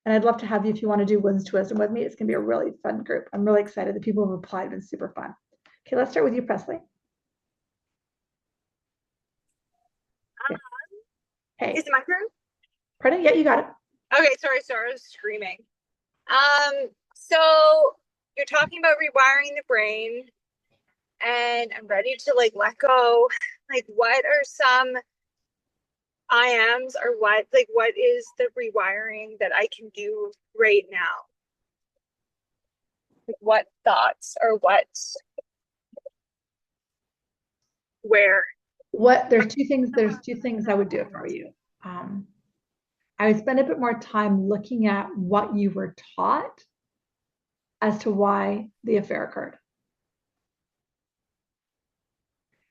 And I'd love to have you if you want to do Wounds to Wisdom with me. It's going to be a really fun group. I'm really excited. The people who have applied have been super fun. Okay, let's start with you, Presley. Hey. Is it my turn? Pardon? Yeah, you got it. Okay, sorry, I was screaming. So you're talking about rewiring the brain, and I'm ready to let go. What are some I ams, or what is the rewiring that I can do right now? What thoughts or where? There's two things I would do for you. I would spend a bit more time looking at what you were taught as to why the affair occurred.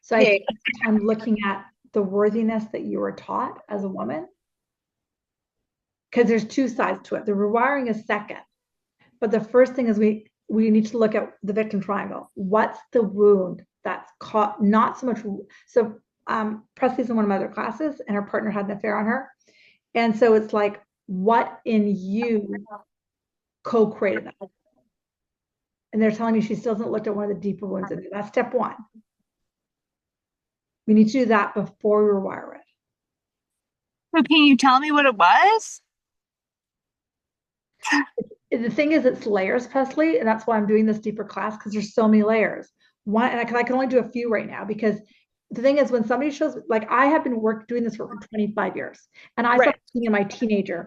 So I spent time looking at the worthiness that you were taught as a woman, because there's 2 sides to it. The rewiring is second, but the first thing is we need to look at the victim triangle. What's the wound that's caught? Not so much. So Presley's in one of my other classes, and her partner had an affair on her. And so it's like, what in you co-created that? And they're telling me she still hasn't looked at one of the deeper wounds in it. That's step 1. We need to do that before we rewire it. So can you tell me what it was? The thing is, it's layers, Presley, and that's why I'm doing this deeper class, because there's so many layers. One, and I can only do a few right now, because the thing is, when somebody shows, I have been doing this work for 25 years, and I started being my teenager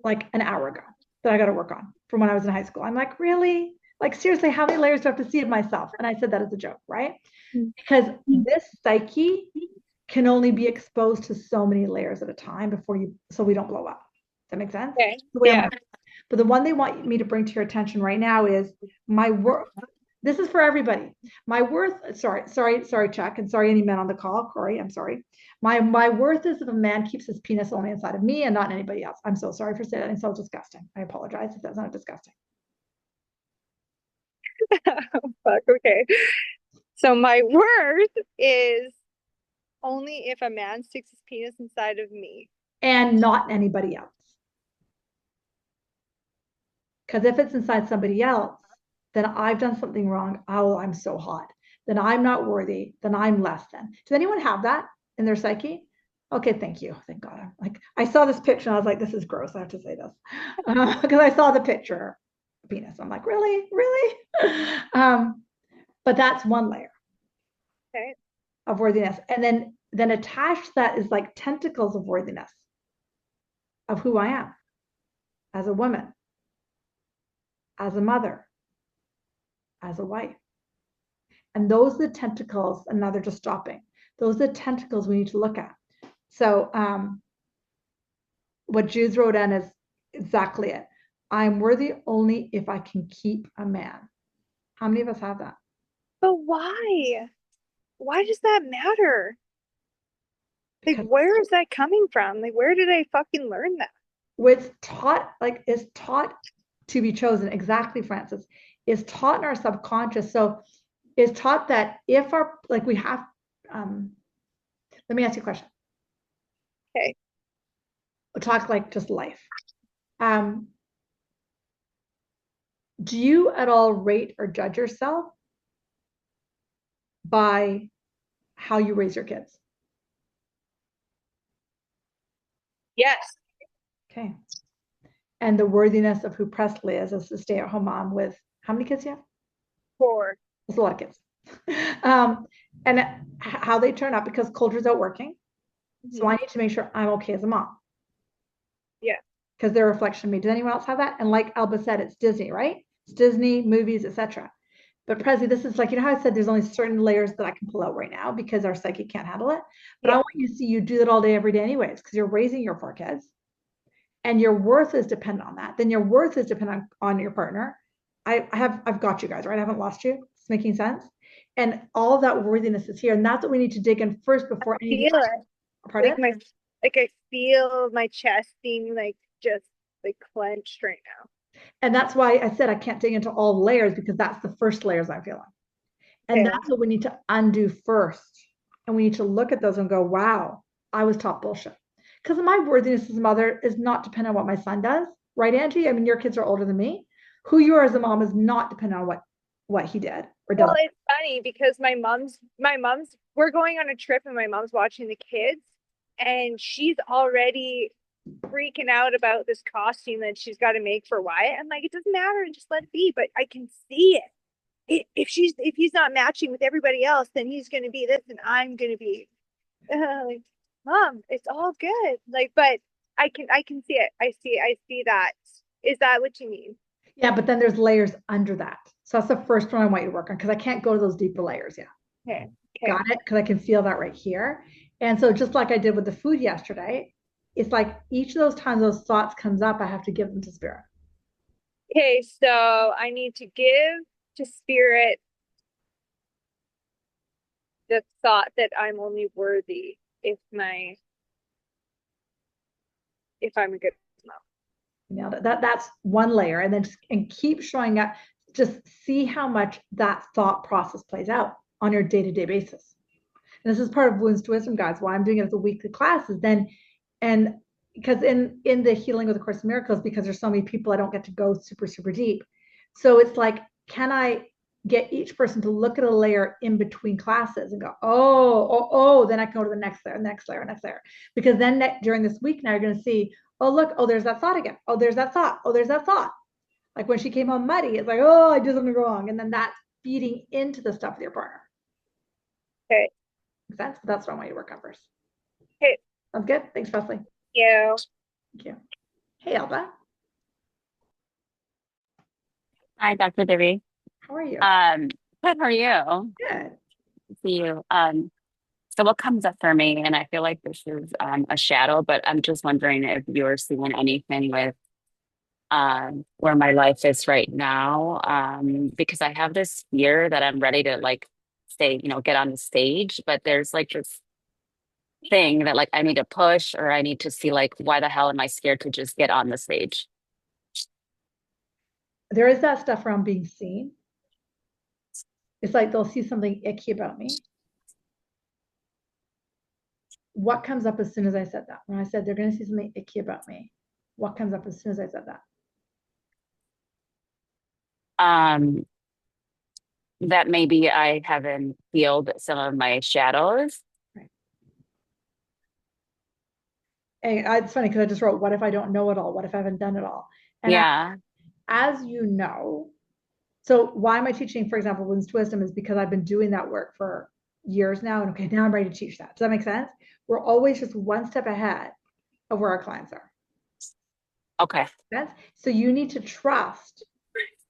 an hour ago that I got to work on from when I was in high school. I'm like, really? Seriously, how many layers do I have to see of myself? And I said that as a joke, right? Because this psyche can only be exposed to so many layers at a time so we don't blow up. Does that make sense? Okay. Yeah. But the one they want me to bring to your attention right now is my work. This is for everybody. My worth, sorry, Chuck, and sorry, any men on the call. Corey, I'm sorry. My worth is if a man keeps his penis only inside of me and not anybody else. I'm so sorry for saying that. It's so disgusting. I apologize if that's not disgusting. Fuck, okay. So my worth is only if a man sticks his penis inside of me. And not anybody else. Because if it's inside somebody else, then I've done something wrong. Oh, I'm so hot. Then I'm not worthy. Then I'm less than. Does anyone have that in their psyche? Okay, thank you. Thank God. Like, I saw this picture and I was like, this is gross. I have to say this because I saw the picture penis. I'm like, really, really? But that's one layer Okay. of worthiness, and then attached to that is like tentacles of worthiness of who I am as a woman, as a mother, as a wife. And those are the tentacles, and now they're just stopping. Those are the tentacles we need to look at. So what Jude wrote in is exactly it. I'm worthy only if I can keep a man. How many of us have that? But why? Why does that matter? Like, Because where is that coming from? Like, where did I fucking learn that? it's taught, like, is taught to be chosen. Exactly, Francis. Is taught in our subconscious. So is taught that if our, like, we have, let me ask you a question. Okay. We'll talk like just life. Um, do you at all rate or judge yourself by how you raise your kids? Yes. Okay. And the worthiness of who Presley is as a stay-at-home mom with how many kids you have? 4. That's a lot of kids. And how they turn up because culture's out working. So I need to make sure I'm okay as a mom. Yeah. Because they're a reflection of me. Does anyone else have that? And like Alba said, it's Disney, right? It's Disney, movies, etc. But Presley, this is like, you know how I said there's only certain layers that I can pull out right now because our psyche can't handle it. But I Yeah. want you to see you do that all day, every day, anyways, because you're raising your 4 kids and your worth is dependent on that. Then your worth is dependent on your partner. I've got you guys, right? I haven't lost you. It's making sense. And all of that worthiness is here. And that's what we need to dig in first before any of Feel the it. pardon? Like I feel my chest being like just like clenched right now. And that's why I said I can't dig into all layers because that's the first layers I'm feeling. And Okay. that's what we need to undo first. And we need to look at those and go, wow, I was taught bullshit. Because my worthiness as a mother is not dependent on what my son does, right, Angie? I mean, your kids are older than me. Who you are as a mom is not dependent on what he did or Well, does. it's funny because we're going on a trip and my mom's watching the kids and she's already freaking out about this costume that she's got to make for Wyatt. I'm like, it doesn't matter, just let it be. But I can see it. If he's not matching with everybody else, then he's going to be this and I'm going to be like, Mom, it's all good. Like, but I can see it. I see that. Is that what you mean? Yeah, but then there's layers under that. So that's the first one I want you to work on because I can't go to those deeper layers yet. Okay. Okay. Got it? Because I can feel that right here. And so just like I did with the food yesterday, it's like each of those times those thoughts comes up, I have to give them to spirit. Okay, so I need to give to spirit the thought that I'm only worthy if I'm a good mom. Nailed it. That's one layer. And then and keep showing up. Just see how much that thought process plays out on your day-to-day basis. And this is part of Wounds to Wisdom, guys. Why I'm doing it as a weekly class is then, and because in the healing of the Course of Miracles, because there's so many people, I don't get to go super, super deep. So it's like, can I get each person to look at a layer in between classes and go, then I can go to the next layer, next layer, next layer. Because then during this week now, you're going to see, oh, look, oh, there's that thought again. Oh, there's that thought. Oh, there's that thought. Like when she came home muddy, it's like, oh, I did something wrong. And then that's feeding into the stuff with your partner. Okay. Makes sense? But that's what I want you to work on first. Okay. Sounds good. Thanks, Presley. Yeah. Thank you. Hey, Alba. Hi, Dr. Debbie. How are you? Good, how are you? Good. See you. So what comes up for me, and I feel like this is a shadow, but I'm just wondering if you're seeing anything with where my life is right now. Because I have this fear that I'm ready to like say, get on the stage, but there's like this thing that like I need to push or I need to see like why the hell am I scared to just get on the stage? There is that stuff around being seen. It's like they'll see something icky about me. What comes up as soon as I said that? When I said they're going to see something icky about me, what comes up as soon as I said that? Um, that maybe I haven't healed some of my shadows. Right. And it's funny because I just wrote, what if I don't know it all? What if I haven't done it all? And Yeah. as you know, so why am I teaching, for example, women's wisdom is because I've been doing that work for years now. And okay, now I'm ready to teach that. Does that make sense? We're always just one step ahead of where our clients are. Okay. So you need to trust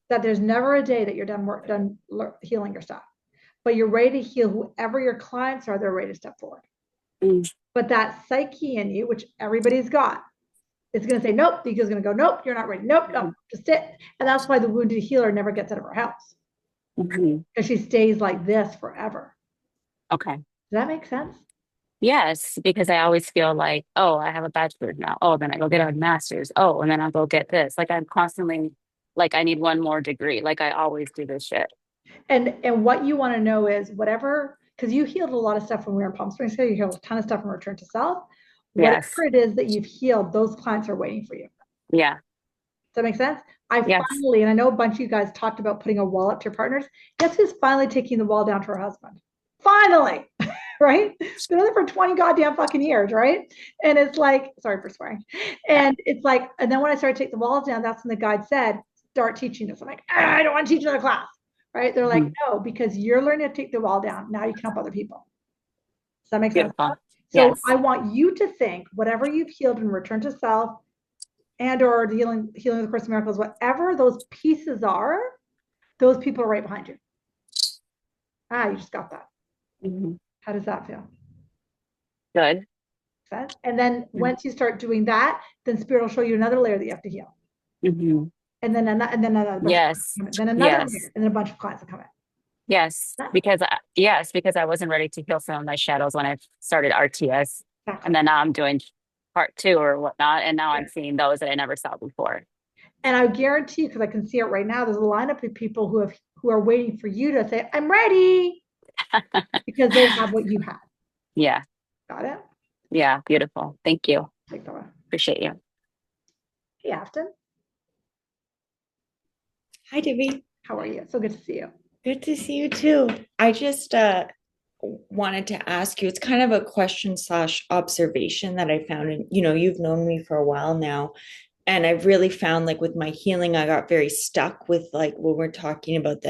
that there's never a day that you're done healing your stuff, but you're ready to heal whoever your clients are. They're ready to step forward. Mm. But that psyche in you, which everybody's got, it's going to say, nope. The ego's going to go, nope, you're not ready. Nope, nope, just sit. And that's why the wounded healer never gets out of her house because she stays like this forever. Okay. Does that make sense? Yes, because I always feel like, oh, I have a bachelor's now. Oh, then I go get a master's. Oh, and then I'll go get this. Like I'm constantly like I need one more degree. Like I always do this shit. And what you want to know is whatever, because you healed a lot of stuff when we were in Palm Springs. You healed a ton of stuff in Return to Self. Whatever Yes. it is that you've healed, those clients are waiting for you. Yeah. Does that make sense? I Yes. finally, and I know a bunch of you guys talked about putting a wall up to your partners. Guess who's finally taking the wall down to her husband? Finally, right? Been on it for 20 goddamn fucking years, right? And it's like, sorry for swearing. And it's like, and then when I started to take the walls down, that's when the guide said, start teaching this. I'm like, I don't want to teach another class, right? They're like, no, because you're learning to take the wall down. Now you can help other people. Does that make sense? Beautiful. So Yes. I want you to think whatever you've healed in Return to Self and or the healing of the Course of Miracles, whatever those pieces are, those people are right behind you. You just got that. How does that feel? Good. And then once you start doing that, then Spirit will show you another layer that you have to heal. And then another yes. Then another layer, and then a bunch of clients will come in. Yes, because I wasn't ready to heal some of my shadows when I started RTS, and then now I'm doing part 2 or whatnot, and now I'm seeing those that I never saw before. And I guarantee you, because I can see it right now, there's a lineup of people who are waiting for you to say, "I'm ready," because they have what you have. Yeah. Got it? Yeah. Beautiful. Thank you. Appreciate you. Hey, Afton. Hi, Debbie. How are you? So good to see you. Good to see you too. I just wanted to ask you, it's kind of a question / observation that I found. And, you've known me for a while now. And I've really found like with my healing, I got very stuck with like when we're talking about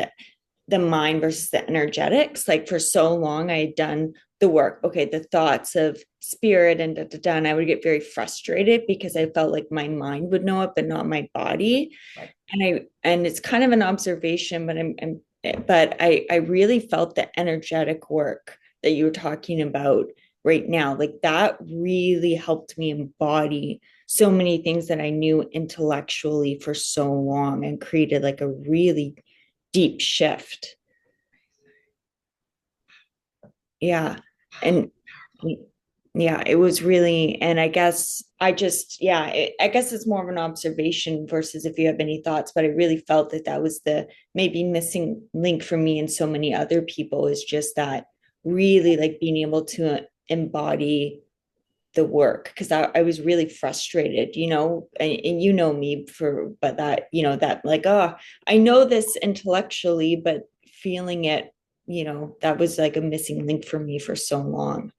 the mind versus the energetics. Like for so long, I had done the work. Okay, the thoughts of spirit and and I would get very frustrated because I felt like my mind would know it, but not my body. Right. And it's kind of an observation, but I really felt the energetic work that you were talking about right now. Like that really helped me embody so many things that I knew intellectually for so long and created like a really deep shift. Yeah. And yeah, it was really, and I guess I guess it's more of an observation versus if you have any thoughts, but I really felt that was the maybe missing link for me and so many other people is just that really like being able to embody the work because I was really frustrated, and you know me but that, that like, I know this intellectually, but feeling it, that was like a missing link for me for so long.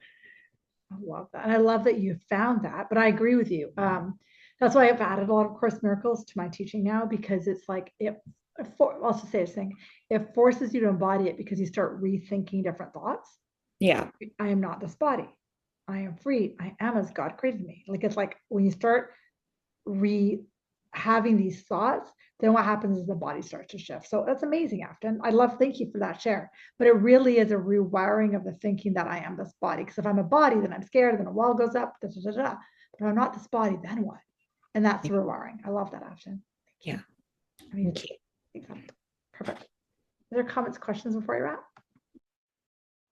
I love that. And I love that you found that, but I agree with you. That's why I've added a lot of Course Miracles to my teaching now, because it's like, I'll just say this thing, it forces you to embody it because you start rethinking different thoughts. Yeah. I am not this body. I am free. I am as God created me. Like, it's like when you start having these thoughts, then what happens is the body starts to shift. So that's amazing, Afton. Thank you for that share. But it really is a rewiring of the thinking that I am this body. Because if I'm a body, then I'm scared, then a wall goes up, But if I'm not this body, then what? And that's the rewiring. I love that, Afton. Yeah. I mean, Okay. exactly. Perfect. Are there comments, questions before you wrap?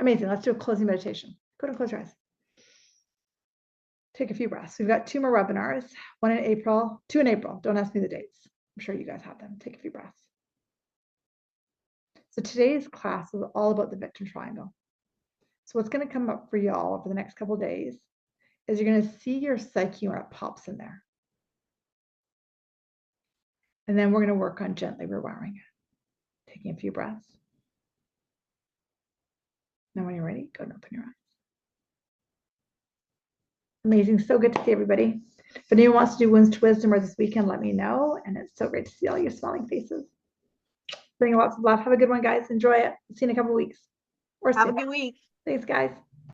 Amazing. Let's do a closing meditation. Go ahead and close your eyes. Take a few breaths. We've got 2 more webinars, 1 in April, 2 in April. Don't ask me the dates. I'm sure you guys have them. Take a few breaths. So today's class is all about the victim triangle. So what's going to come up for y'all over the next couple of days is you're going to see your psyche when it pops in there. And then we're going to work on gently rewiring it. Taking a few breaths. Now when you're ready, go and open your eyes. Amazing. So good to see everybody. If anyone wants to do Wounds to Wisdom or this weekend, let me know. And it's so great to see all your smiling faces. Bring lots of love. Have a good one, guys. Enjoy it. See you in a couple of weeks. Or Have see a good week. Thanks, guys.